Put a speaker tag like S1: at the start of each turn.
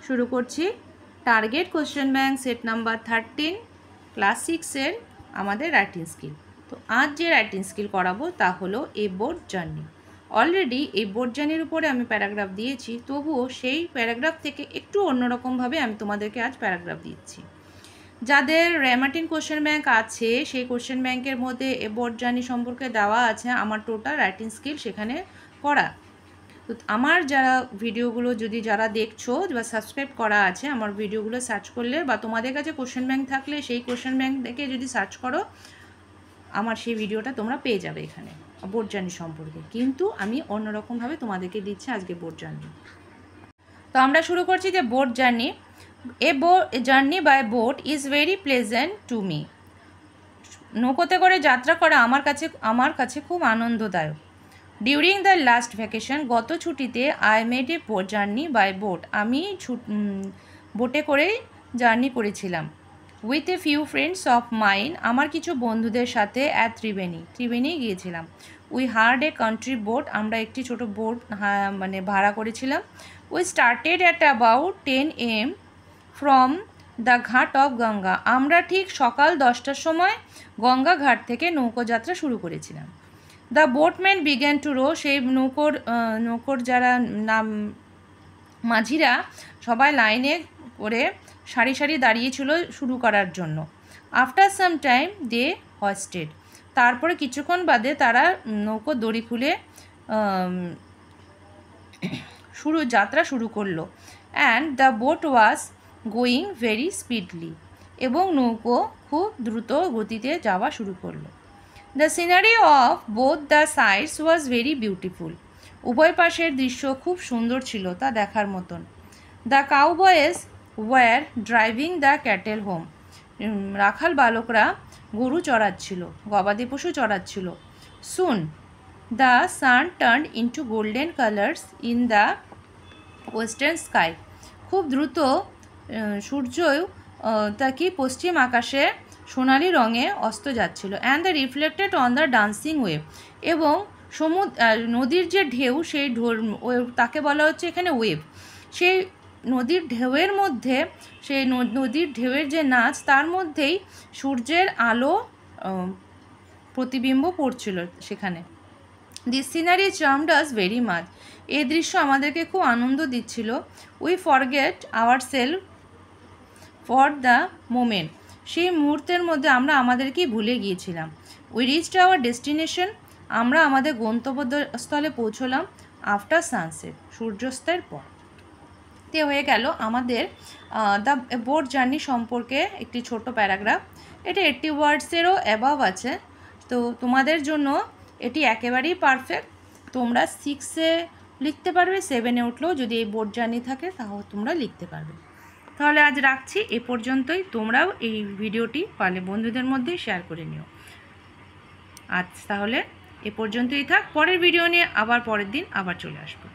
S1: শুরু করছি target question bank set number 13 class 6 এর আমাদের রাইটিং স্কিল। তো আজ যে রাইটিং স্কিল করাবো তা হলো এ বোট জার্নি। অলরেডি এই বোট জার্নির উপরে আমি প্যারাগ্রাফ দিয়েছি, তবুও সেই প্যারাগ্রাফ থেকে একটু অন্যরকমভাবে আমি তোমাদেরকে আজ প্যারাগ্রাফ দিচ্ছি। যাদের র্যামাটিন কোশ্চেন ব্যাংক আছে সেই কোশ্চেন ব্যাংকের মধ্যে এ বোট জার্নি সম্পর্কে দেওয়া আছে আমার টোটাল রাইটিং স্কিল সেখানে করা। তো আমার যারা ভিডিওগুলো যদি যারা দেখছো বা সাবস্ক্রাইব করা আছে, আমার ভিডিওগুলো সার্চ করলে বা তোমাদের কাছে কোশ্চেন ব্যাংক থাকলে সেই কোশ্চেন ব্যাংক থেকে যদি সার্চ করো আমার সেই ভিডিওটা তোমরা পেয়ে যাবে এখানে বোট জার্নি সম্পর্কে। কিন্তু আমি অন্যরকমভাবে তোমাদেরকে দিচ্ছি আজকে বোট জার্নি। তো আমরা শুরু করছি যে boat journey. A journey by boat is very pleasant to me. নৌকোতে করে যাত্রা করা আমার কাছে খুব আনন্দদায়ক। ডিউরিং দ্য লাস্ট ভ্যাকেশন, গত ছুটিতে I made a journey by boat, আমি বোটে করেই জার্নি করেছিলাম। With a few friends of mine, আমার কিছু বন্ধুদের সাথে অ্যাট ত্রিবেণী গিয়েছিলাম। We hired a country boat, আমরা একটি ছোট বোট মানে ভাড়া করেছিলাম। We started at about 10 AM from the ghat of Ganga, আমরা ঠিক সকাল 10টার সময় গঙ্গা ঘাট থেকে নৌকোযাত্রা শুরু করেছিলাম। The boatman began to row, সেই নৌকোর যারা মাঝিরা সবাই লাইনে করে সারি সারি দাঁড়িয়েছিল শুরু করার জন্য। আফটার সাম টাইম দে হয়েস্টেড, তারপরে কিছুক্ষণ বাদে তারা নৌকো দড়ি খুলে যাত্রা শুরু করলো। And the boat was going very speedily, এবং নৌকো খুব দ্রুত গতিতে যাওয়া শুরু করলো। The scenery of both the sides was very beautiful, উভয় পাশের দৃশ্য খুব সুন্দর ছিল, তা দেখার মতন। The cowboys were driving the cattle home, রাখাল বালকরা গরু চড়াচ্ছিল, গবাদি পশু চড়াচ্ছিল। Soon the sun turn into golden colours in the western sky, খুব দ্রুত সূর্য তাকে পশ্চিম আকাশে সোনালি রঙে অস্ত যাচ্ছিল। And the reflected on the dancing wave, এবং নদীর যে ঢেউ সেই তাকে বলা হচ্ছে এখানে ওয়েভ। সেই নদীর ঢেউয়ের মধ্যে সেই নদীর ঢেউয়ের যে নাচ, তার মধ্যেই সূর্যের আলো প্রতিবিম্ব পড়ছিল সেখানে। This scenery charmed us very much, এই দৃশ্য আমাদেরকে খুব আনন্দ দিচ্ছিল। We forget our self for the moment, সেই মুহূর্তের মধ্যে আমরা আমাদেরকেই ভুলে গিয়েছিলাম। উই রিচড আওয়ার ডেস্টিনেশন, আমরা আমাদের গন্তব্যস্থলে পৌঁছলাম। আফটার সানসেট, সূর্যাস্তের পর। তে হয়ে গেল আমাদের দ্য বোট জার্নি সম্পর্কে একটি ছোট প্যারাগ্রাফ। এটা 80 ওয়ার্ডসেরও অ্যাবাভ আছে, তো তোমাদের জন্য এটি একেবারেই পারফেক্ট। তোমরা 6-এ লিখতে পারবে, 7-এ উঠলেও যদি এই বোট জার্নি থাকে তাহলে তোমরা লিখতে পারবে। তাহলে আজ রাখছি এ পর্যন্তই। তোমরাও এই ভিডিওটি পারলে বন্ধুদের মধ্যে শেয়ার করে নিও। আজ তাহলে এ পর্যন্তই থাক, পরের ভিডিও নিয়ে আবার পরের দিন আবার চলে আসবো।